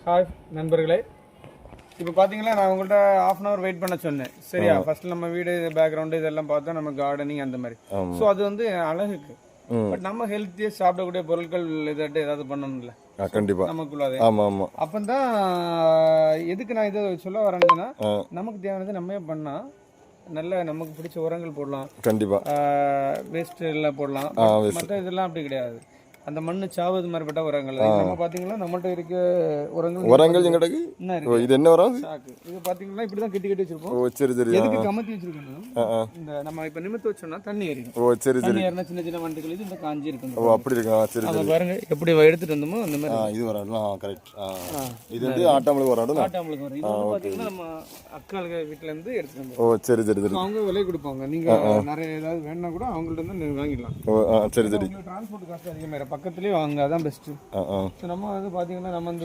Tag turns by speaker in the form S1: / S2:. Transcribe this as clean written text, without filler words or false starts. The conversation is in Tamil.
S1: ஹாய் நண்பர்களே, இப்போ பார்த்தீங்கன்னா நான் உங்கள்கிட்ட ½ அன் ஹவர் வெயிட் பண்ண சொன்னேன். சரியா? ஃபர்ஸ்ட் நம்ம வீடு பேக்ரவுண்டு இதெல்லாம் பார்த்தா நம்ம கார்டனிங் அந்த மாதிரி. ஸோ அது வந்து அழகுக்கு. பட் நம்ம ஹெல்த்தியாக சாப்பிடக்கூடிய பொருட்கள் இதாட்டு ஏதாவது பண்ணணும்ல
S2: கண்டிப்பா.
S1: நமக்குள்ளாதே.
S2: ஆமா ஆமா.
S1: அப்பந்தான் எதுக்கு நான் இதை சொல்ல வரேன்னா, நமக்கு தேவையானது நம்ம பண்ணா நல்ல நமக்கு பிடிச்ச உரங்கள் போடலாம்.
S2: கண்டிப்பா.
S1: வேஸ்ட் எல்லாம் போடலாம். மற்ற இதெல்லாம் அப்படி கிடையாது. அந்த மண்ணு சாவது மாதிரிப்பட்ட உரங்கள் நம்ம பாத்தீங்கன்னா நம்மள்ட்ட இருக்க
S2: உரங்கள் எங்கடக்கு இது என்ன உரம்?
S1: சாக்கு. இது பாத்தீங்கன்னா இப்படிதான் கட்டி கட்டி வச்சிருப்போம்.
S2: ஓ சரி சரி.
S1: எதுக்கு கமத்தி வச்சிருக்கோம்? இந்த நம்ம இப்ப நிமித்து வச்சோம்னா தண்ணி ஏறிடும்.
S2: ஓ சரி சரி.
S1: தண்ணி ஏறினா சின்ன சின்ன வண்டுகள் இது இந்த காஞ்சி இருக்கும்.
S2: ஓ அப்படி இருக்கா? சரி சரி.
S1: பாருங்க எப்படி எடுத்துட்டு வந்தோமோ அந்த மாதிரி.
S2: இது வராடலாம். கரெக்ட். இது வந்து ஆட்டாமலுக்கு வராடும்.
S1: ஆட்டாமலுக்கு வரும். இது வந்து பாத்தீங்கன்னா நம்ம அக்காளுங்க வீட்ல இருந்து எடுத்துட்டு வந்தோம்.
S2: ஓ சரி சரி சரி.
S1: அவங்க விலை கொடுப்பாங்க. நீங்க நிறைய ஏதாவது வேணா கூட அவங்கள்ட்ட இருந்து வாங்கிடலாம்.
S2: ஓ சரி சரி.
S1: டிரான்ஸ்போர்ட் காஸ்ட் அதிகமாக பக்கத்துலேயே வாங்க, அதான் பெஸ்ட்டு. நம்ம வந்து பார்த்தீங்கன்னா நம்ம இந்த